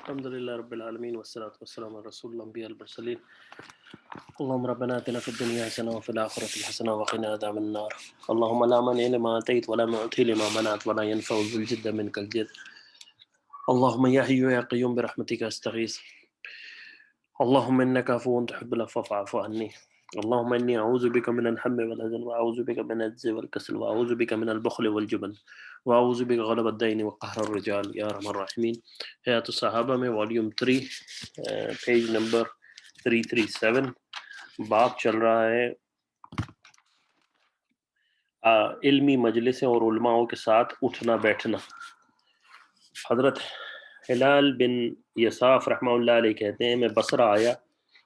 الحمد لله رب العالمين والصلاة والسلام على رسول الأنبياء المرسلين. اللهم ربنا آتنا في الدنيا حسنة وفي الآخرة حسنة وقنا عذاب النار. اللهم لا مانع لما آتيت ولا معطي لما منعت ولا ينفع ذو الجد منك الجد. اللهم يا حي يا قيوم برحمتك أستغيث. اللهم إنك عفو تحب العفو فاعف عني. اللهم إني أعوذ بك من الهم والحزن وأعوذ بك من العجز والكسل وأعوذ بك من البخل والجبن وأعوذ بك غلب الدين وقهر الرجال يا أرحم الراحمين. حیات الصحابہ میں والیوم 3 پیج نمبر 337 باب چل رہا ہے علمی مجلسیں اور علماءوں کے ساتھ اٹھنا بیٹھنا. حضرت ہلال بن یساف رحمہ اللہ علیہ کہتے ہیں میں بصرہ آیا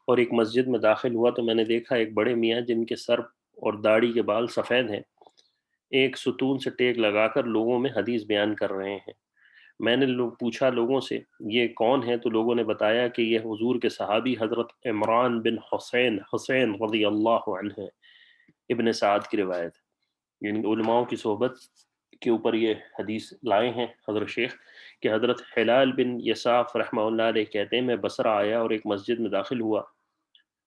اور ایک مسجد میں داخل ہوا تو میں نے دیکھا ایک بڑے میاں جن کے سر اور داڑھی کے بال سفید ہیں ایک ستون سے ٹیک لگا کر لوگوں میں حدیث بیان کر رہے ہیں. میں نے پوچھا لوگوں سے یہ کون ہے تو لوگوں نے بتایا کہ یہ حضور کے صحابی حضرت عمران بن حسین رضی اللہ عنہ ہیں. ابن سعد کی روایت. یعنی علماء کی صحبت کے اوپر یہ حدیث لائے ہیں حضرت شیخ کہ حضرت ہلال بن یساف رحمہ اللہ علیہ کہتے ہیں میں بصرہ آیا اور ایک مسجد میں داخل ہوا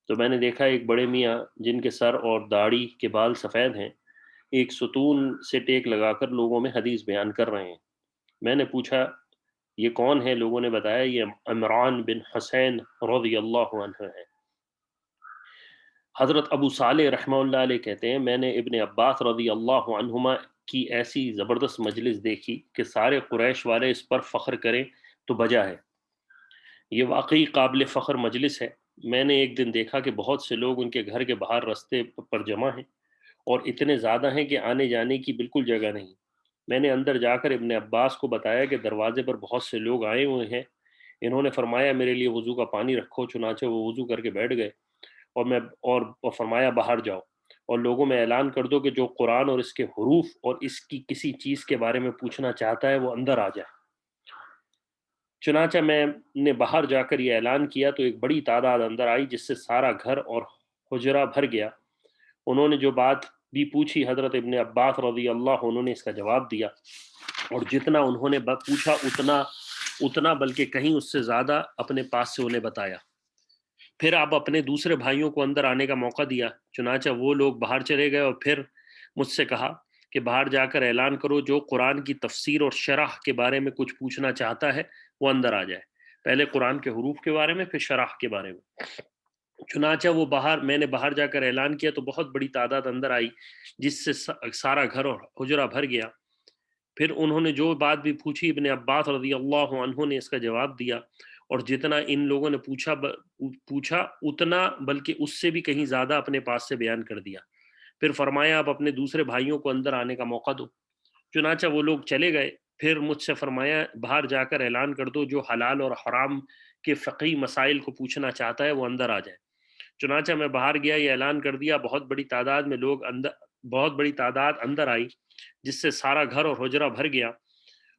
تو میں نے دیکھا ایک بڑے میاں جن کے سر اور داڑھی کے بال سفید ہیں ایک ستون سے ٹیک لگا کر لوگوں میں حدیث بیان کر رہے ہیں. میں نے پوچھا یہ کون ہے؟ لوگوں نے بتایا یہ عمران بن حسین رضی اللہ عنہ ہے. حضرت ابو صالح رحمہ اللہ علیہ کہتے ہیں میں نے ابن عباس رضی اللہ عنہما کی ایسی زبردست مجلس دیکھی کہ سارے قریش والے اس پر فخر کریں تو بجا ہے. یہ واقعی قابل فخر مجلس ہے. میں نے ایک دن دیکھا کہ بہت سے لوگ ان کے گھر کے باہر رستے پر جمع ہیں اور اتنے زیادہ ہیں کہ آنے جانے کی بالکل جگہ نہیں. میں نے اندر جا کر ابن عباس کو بتایا کہ دروازے پر بہت سے لوگ آئے ہوئے ہیں. انہوں نے فرمایا میرے لیے وضو کا پانی رکھو. چنانچہ وہ وضو کر کے بیٹھ گئے اور فرمایا باہر جاؤ اور لوگوں میں اعلان کر دو کہ جو قرآن اور اس کے حروف اور اس کی کسی چیز کے بارے میں پوچھنا چاہتا ہے وہ اندر آ جائے. چنانچہ میں نے باہر جا کر یہ اعلان کیا تو ایک بڑی تعداد اندر آئی جس سے سارا گھر اور حجرہ بھر گیا. انہوں نے جو بات بھی پوچھی حضرت ابن عباس رضی اللہ انہوں نے اس کا جواب دیا اور جتنا انہوں نے پوچھا اتنا بلکہ کہیں اس سے زیادہ اپنے پاس سے انہیں بتایا. پھر آپ اپنے دوسرے بھائیوں کو اندر آنے کا موقع دیا. چنانچہ وہ لوگ باہر چلے گئے اور پھر مجھ سے کہا کہ باہر جا کر اعلان کرو جو قرآن کی تفسیر اور شرح کے بارے میں کچھ پوچھنا چاہتا ہے وہ اندر آ جائے. پہلے قرآن کے حروف کے بارے میں پھر شرح کے بارے میں. چنانچہ میں نے باہر جا کر اعلان کیا تو بہت بڑی تعداد اندر آئی جس سے سارا گھر اور حجرہ بھر گیا. پھر انہوں نے جو بات بھی پوچھی ابن عباس رضی اللہ عنہ نے اس کا جواب دیا اور جتنا ان لوگوں نے پوچھا اتنا بلکہ اس سے بھی کہیں زیادہ اپنے پاس سے بیان کر دیا. پھر فرمایا آپ اپنے دوسرے بھائیوں کو اندر آنے کا موقع دو. چنانچہ وہ لوگ چلے گئے. پھر مجھ سے فرمایا باہر جا کر اعلان کر دو جو حلال اور حرام کے فقہی مسائل کو پوچھنا چاہتا ہے وہ اندر آ جائے. چنانچہ میں باہر گیا یہ اعلان کر دیا. بہت بڑی تعداد اندر آئی جس سے سارا گھر اور حجرہ بھر گیا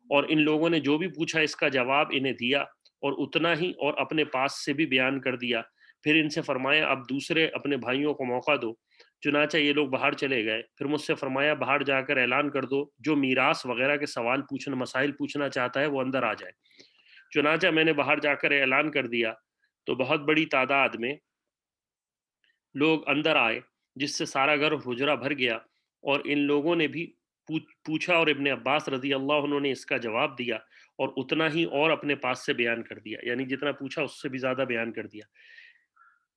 اور ان لوگوں نے جو بھی پوچھا اس کا جواب انہیں دیا اور اتنا ہی اور اپنے پاس سے بھی بیان کر دیا. پھر ان سے فرمایا اب دوسرے اپنے بھائیوں کو موقع دو. چنانچہ یہ لوگ باہر چلے گئے. پھر مجھ سے فرمایا باہر جا کر اعلان کر دو جو میراث وغیرہ کے مسائل پوچھنا چاہتا ہے وہ اندر آ جائے. چنانچہ میں نے باہر جا کر اعلان کر دیا تو بہت بڑی تعداد میں لوگ اندر آئے جس سے سارا گھر حجرہ بھر گیا اور ان لوگوں نے بھی پوچھا اور ابن عباس رضی اللہ عنہ نے اس کا جواب دیا اور اتنا ہی اور اپنے پاس سے بیان کر دیا. یعنی جتنا پوچھا اس سے بھی زیادہ بیان کر دیا.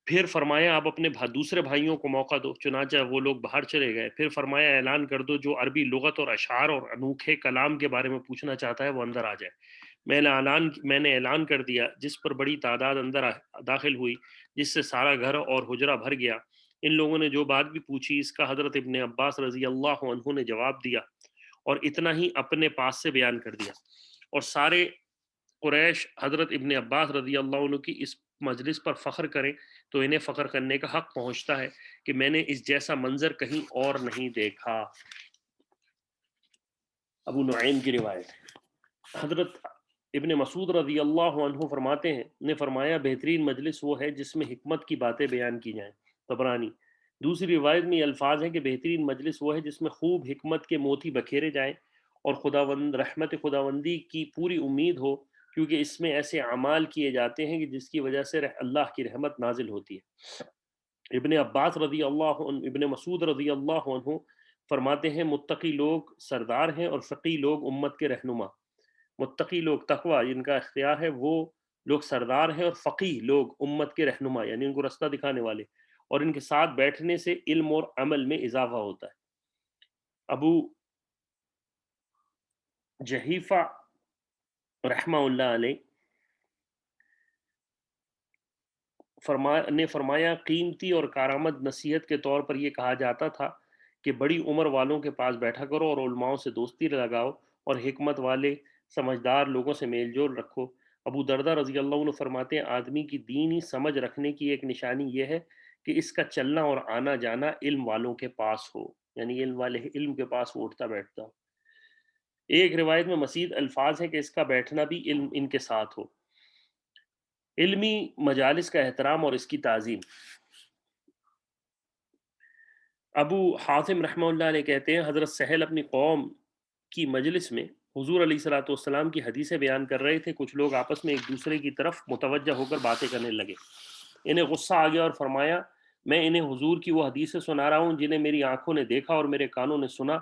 پھر فرمایا آپ اپنے دوسرے بھائیوں کو موقع دو. چنانچہ وہ لوگ باہر چلے گئے. پھر فرمایا اعلان کر دو جو عربی لغت اور اشعار اور انوکھے کلام کے بارے میں پوچھنا چاہتا ہے وہ اندر آ جائے. میں نے اعلان کر دیا جس پر بڑی تعداد اندر داخل ہوئی جس سے سارا گھر اور حجرہ بھر گیا. ان لوگوں نے جو بات بھی پوچھی اس کا حضرت ابن عباس رضی اللہ عنہ نے جواب دیا اور اتنا ہی اپنے پاس سے بیان کر دیا. اور سارے قریش حضرت ابن عباس رضی اللہ عنہ کی اس مجلس پر فخر کریں تو انہیں فخر کرنے کا حق پہنچتا ہے کہ میں نے اس جیسا منظر کہیں اور نہیں دیکھا. ابو نعیم کی روایت. حضرت ابن مسعود رضی اللہ عنہ فرماتے ہیں نے فرمایا بہترین مجلس وہ ہے جس میں حکمت کی باتیں بیان کی جائیں. طبرانی. دوسری روایت میں یہ الفاظ ہیں کہ بہترین مجلس وہ ہے جس میں خوب حکمت کے موتی بکھیرے جائیں اور رحمت خداوندی کی پوری امید ہو کیونکہ اس میں ایسے اعمال کیے جاتے ہیں کہ جس کی وجہ سے اللہ کی رحمت نازل ہوتی ہے۔ ابن عباس رضی اللہ عنہ، ابن مسعود رضی اللہ عنہ فرماتے ہیں متقی لوگ سردار ہیں اور فقی لوگ امت کے رہنما۔ متقی لوگ، تقوی جن کا اختیار ہے، وہ لوگ سردار ہیں، اور فقی لوگ امت کے رہنما یعنی ان کو رستہ دکھانے والے، اور ان کے ساتھ بیٹھنے سے علم اور عمل میں اضافہ ہوتا ہے۔ ابو جحیفہ رحمہ اللہ علیہ نے فرمایا قیمتی اور کارآمد نصیحت کے طور پر یہ کہا جاتا تھا کہ بڑی عمر والوں کے پاس بیٹھا کرو اور علماؤں سے دوستی لگاؤ اور حکمت والے سمجھدار لوگوں سے میل جول رکھو۔ ابو دردہ رضی اللہ عنہ فرماتے ہیں آدمی کی دینی سمجھ رکھنے کی ایک نشانی یہ ہے کہ اس کا چلنا اور آنا جانا علم والوں کے پاس ہو، یعنی علم کے پاس وہ اٹھتا بیٹھتا ہو۔ ایک روایت میں مزید الفاظ ہیں کہ اس کا بیٹھنا بھی علم ان کے ساتھ ہو۔ علمی مجالس کا احترام اور اس کی تعظیم۔ ابو حاتم رحمہ اللہ علیہ کہتے ہیں حضرت سہل اپنی قوم کی مجلس میں حضور علیہ الصلوۃ والسلام کی حدیثیں بیان کر رہے تھے۔ کچھ لوگ آپس میں ایک دوسرے کی طرف متوجہ ہو کر باتیں کرنے لگے۔ انہیں غصہ آ گیا اور فرمایا میں انہیں حضور کی وہ حدیثیں سنا رہا ہوں جنہیں میری آنکھوں نے دیکھا اور میرے کانوں نے سنا،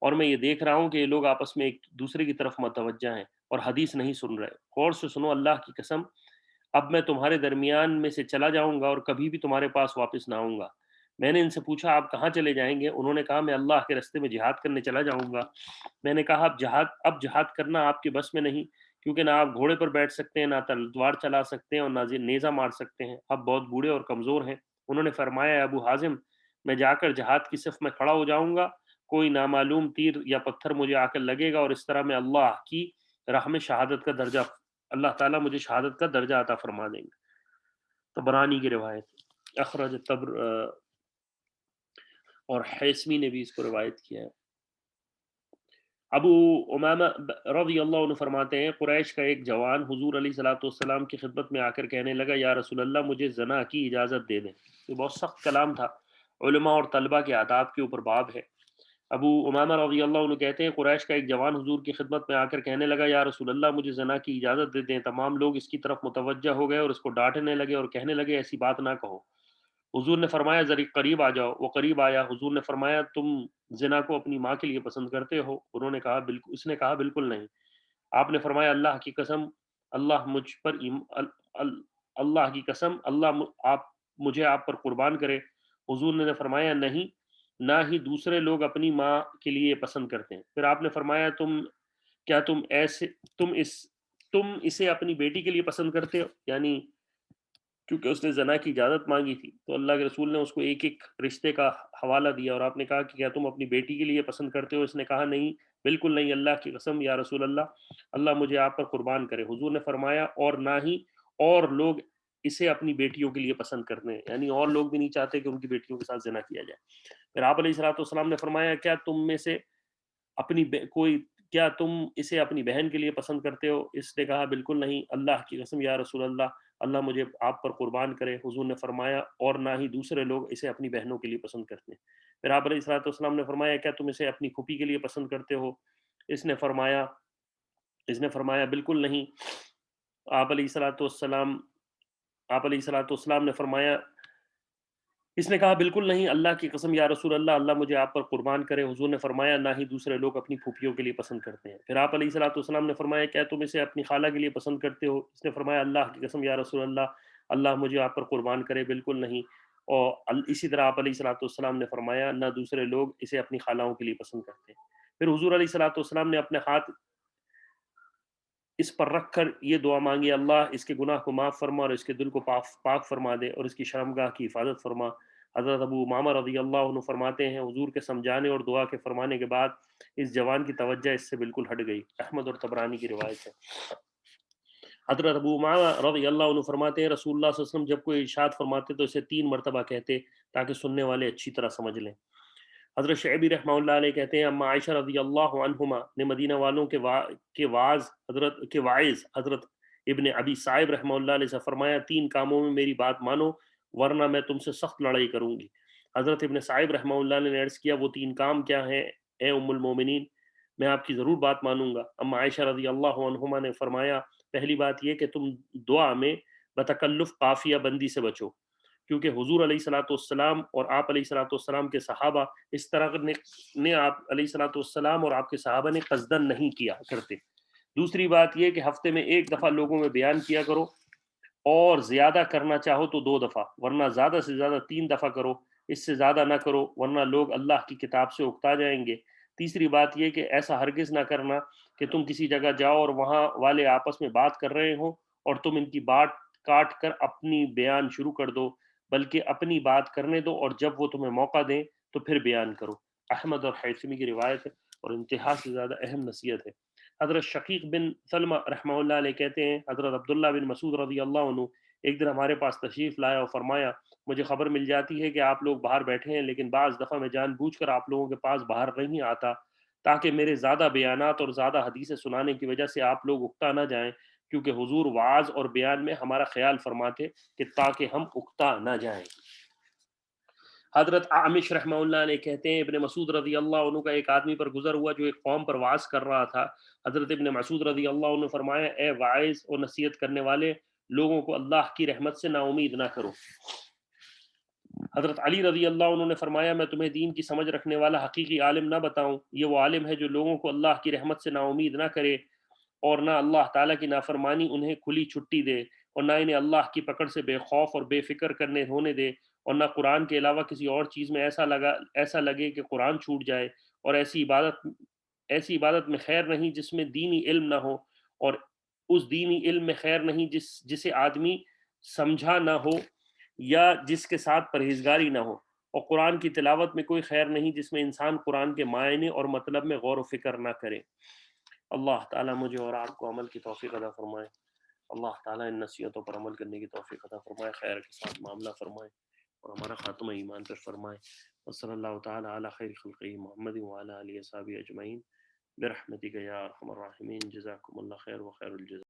اور میں یہ دیکھ رہا ہوں کہ یہ لوگ آپس میں ایک دوسرے کی طرف متوجہ ہیں اور حدیث نہیں سن رہے۔ غور سے سنو، اللہ کی قسم اب میں تمہارے درمیان میں سے چلا جاؤں گا اور کبھی بھی تمہارے پاس واپس نہ آؤں گا۔ میں نے ان سے پوچھا آپ کہاں چلے جائیں گے؟ انہوں نے کہا میں اللہ کے راستے میں جہاد کرنے چلا جاؤں گا۔ میں نے کہا اب جہاد کرنا آپ کے بس میں نہیں، کیونکہ نہ آپ گھوڑے پر بیٹھ سکتے ہیں، نہ تلوار چلا سکتے ہیں، اور نہ نیزہ مار سکتے ہیں، اب بہت بوڑھے اور کمزور ہیں۔ انہوں نے فرمایا ابو حازم میں جا کر جہاد کی صف میں کھڑا ہو جاؤں گا، کوئی نامعلوم تیر یا پتھر مجھے آ کر لگے گا اور اس طرح میں اللہ کی راہ میں شہادت کا درجہ، اللہ تعالیٰ مجھے شہادت کا درجہ عطا فرما دیں گے۔ طبرانی کی روایت، اخرج اور حیثمی نے بھی اس کو روایت کیا ہے۔ ابو امامہ رضی اللہ عنہ فرماتے ہیں قریش کا ایک جوان حضور علیہ الصلوۃ والسلام کی خدمت میں آ کر کہنے لگا یا رسول اللہ مجھے زنا کی اجازت دے دیں۔ یہ بہت سخت کلام تھا، علماء اور طلباء کے آداب کے اوپر باب ہے۔ ابو امامہ رضی اللہ عنہ کہتے ہیں قریش کا ایک جوان حضور کی خدمت میں آ کر کہنے لگا یا رسول اللہ مجھے زنا کی اجازت دے دیں۔ تمام لوگ اس کی طرف متوجہ ہو گئے اور اس کو ڈانٹنے لگے اور کہنے لگے ایسی بات نہ کہو۔ حضور نے فرمایا ذرا قریب آ جاؤ۔ وہ قریب آیا۔ حضور نے فرمایا تم زنا کو اپنی ماں کے لیے پسند کرتے ہو؟ انہوں نے کہا بالکل، اس نے کہا بالکل نہیں۔ آپ نے فرمایا اللہ کی قسم اللہ مجھ پر اللہ کی قسم آپ مجھے آپ پر قربان کرے۔ حضور نے فرمایا نہیں، نہ ہی دوسرے لوگ اپنی ماں کے لیے پسند کرتے ہیں۔ پھر آپ نے فرمایا کیا تم اسے اپنی بیٹی کے لیے پسند کرتے ہو؟ یعنی کیونکہ اس نے زنا کی اجازت مانگی تھی تو اللہ کے رسول نے اس کو ایک ایک رشتے کا حوالہ دیا، اور آپ نے کہا کہ کیا تم اپنی بیٹی کے لیے پسند کرتے ہو؟ اس نے کہا نہیں، بالکل نہیں، اللہ کی قسم یا رسول اللہ اللہ مجھے آپ پر قربان کرے۔ حضور نے فرمایا اور نہ ہی اور لوگ اسے اپنی بیٹیوں کے لیے پسند کرتے ہیں، یعنی اور لوگ بھی نہیں چاہتے کہ ان کی بیٹیوں کے ساتھ زنا کیا جائے۔ پھر آپ علیہ الصلوۃ والسلام نے فرمایا کیا تم میں سے کیا تم اسے اپنی بہن کے لیے پسند کرتے ہو؟ اس نے کہا بالکل نہیں، اللہ کی قسم یا رسول اللہ اللہ مجھے آپ پر قربان کرے۔ حضور نے فرمایا اور نہ ہی دوسرے لوگ اسے اپنی بہنوں کے لیے پسند کرتے ہیں۔ پھر آپ علیہ الصلوۃ والسلام نے فرمایا کیا تم اسے اپنی پھوپھی کے لیے پسند کرتے ہو؟ اس نے فرمایا بالکل نہیں۔ آپ علیہ الصلوۃ والسلام نے فرمایا، اس نے کہا بالکل نہیں، اللہ کی قسم یا رسول اللہ اللہ مجھے آپ پر قربان کرے۔ حضور نے فرمایا نہ ہی دوسرے لوگ اپنی پھوپھیوں کے لیے پسند کرتے ہیں۔ پھر آپ علیہ الصلوۃ والسلام نے فرمایا کیا تم اسے اپنی خالہ کے لیے پسند کرتے ہو؟ اس نے فرمایا اللہ کی قسم یا رسول اللہ اللہ مجھے آپ پر قربان کرے، بالکل نہیں۔ اور اسی طرح آپ علیہ الصلوۃ والسلام نے فرمایا نہ دوسرے لوگ اسے اپنی خالہوں کے لیے پسند کرتے ہیں۔ پھر حضور علیہ الصلوۃ والسلام نے اپنے ہاتھ اس پر رکھ کر یہ دعا مانگی اللہ اس کے گناہ کو معاف فرما اور اس کے دل کو پاک فرما دے اور اس کی شرمگاہ کی حفاظت فرما۔ حضرت ابو امامہ رضی اللہ عنہ فرماتے ہیں حضور کے سمجھانے اور دعا کے فرمانے کے بعد اس جوان کی توجہ اس سے بالکل ہٹ گئی۔ احمد اور طبرانی کی روایت ہے۔ حضرت ابو امامہ رضی اللہ عنہ فرماتے ہیں رسول اللہ صلی اللہ علیہ وسلم جب کوئی ارشاد فرماتے تو اسے 3 مرتبہ کہتے تاکہ سننے والے اچھی طرح سمجھ لیں۔ حضرت شعبی رحمہ اللہ علیہ کہتے ہیں اما عائشہ رضی اللہ عنہما نے مدینہ والوں کے واعظ حضرت ابن ابی صائب رحمہ اللہ علیہ سے فرمایا 3 کاموں میں میری بات مانو ورنہ میں تم سے سخت لڑائی کروں گی۔ حضرت ابن صائب رحمہ اللہ علیہ نے عرض کیا وہ 3 کام کیا ہیں اے ام المومنین؟ میں آپ کی ضرور بات مانوں گا۔ اما عائشہ رضی اللہ عنہما نے فرمایا پہلی بات یہ کہ تم دعا میں بتکلف قافیہ بندی سے بچو، کیونکہ حضور علیہ الصلوۃ والسلام اور آپ علیہ الصلوۃ والسلام کے صحابہ اس طرح نے آپ علیہ الصلوۃ والسلام اور آپ کے صحابہ نے قصدن نہیں کیا کرتے۔ دوسری بات یہ کہ ہفتے میں ایک دفعہ لوگوں میں بیان کیا کرو، اور زیادہ کرنا چاہو تو 2 دفعہ، ورنہ زیادہ سے زیادہ 3 دفعہ کرو، اس سے زیادہ نہ کرو ورنہ لوگ اللہ کی کتاب سے اکتا جائیں گے۔ تیسری بات یہ کہ ایسا ہرگز نہ کرنا کہ تم کسی جگہ جاؤ اور وہاں والے آپس میں بات کر رہے ہوں اور تم ان کی بات کاٹ کر اپنی بیان شروع کر دو، بلکہ اپنی بات کرنے دو اور جب وہ تمہیں موقع دیں تو پھر بیان کرو۔ احمد اور حیثمی کی روایت ہے اور انتہا سے زیادہ اہم نصیحت ہے۔ حضرت شقیق بن سلمہ رحمہ اللہ علیہ کہتے ہیں حضرت عبداللہ بن مسعود رضی اللہ عنہ ایک دن ہمارے پاس تشریف لایا اور فرمایا، مجھے خبر مل جاتی ہے کہ آپ لوگ باہر بیٹھے ہیں، لیکن بعض دفعہ میں جان بوجھ کر آپ لوگوں کے پاس باہر نہیں آتا تاکہ میرے زیادہ بیانات اور زیادہ حدیثیں سنانے کی وجہ سے آپ لوگ اکتا نہ جائیں، کیونکہ حضور وعظ اور بیان میں ہمارا خیال فرماتے کہ تاکہ ہم اکتا نہ جائیں۔ حضرت عامش رحمہ اللہ علیہ کہتے ہیں ابن مسعود رضی اللہ عنہ کا ایک آدمی پر گزر ہوا جو ایک قوم پر وعظ کر رہا تھا۔ حضرت ابن مسعود رضی اللہ عنہ نے فرمایا، اے واعظ اور نصیحت کرنے والے، لوگوں کو اللہ کی رحمت سے نا امید نہ کرو۔ حضرت علی رضی اللہ عنہ نے فرمایا، میں تمہیں دین کی سمجھ رکھنے والا حقیقی عالم نہ بتاؤں؟ یہ وہ عالم ہے جو لوگوں کو اللہ کی رحمت سے نا امید نہ کرے اور نہ اللہ تعالیٰ کی نافرمانی انہیں کھلی چھٹی دے، اور نہ انہیں اللہ کی پکڑ سے بے خوف اور بے فکر کرنے ہونے دے، اور نہ قرآن کے علاوہ کسی اور چیز میں ایسا لگے کہ قرآن چھوٹ جائے، اور ایسی عبادت میں خیر نہیں جس میں دینی علم نہ ہو، اور اس دینی علم میں خیر نہیں جسے آدمی سمجھا نہ ہو یا جس کے ساتھ پرہیزگاری نہ ہو، اور قرآن کی تلاوت میں کوئی خیر نہیں جس میں انسان قرآن کے معنی اور مطلب میں غور و فکر نہ کرے۔ اللہ تعالیٰ مجھے اور آپ کو عمل کی توفیق عطا فرمائے۔ اللہ تعالیٰ ان نصیحتوں پر عمل کرنے کی توفیق عطا فرمائے، خیر کے ساتھ معاملہ فرمائے اور ہمارا خاتمہ ایمان پر فرمائے۔ وصلی اللہ تعالیٰ علی خیر خلقہ محمد وعلی آلہ وصحبہ اجمعین برحمتک یا ارحم الراحمین۔ جزاکم اللہ خیر و خیر الجزا۔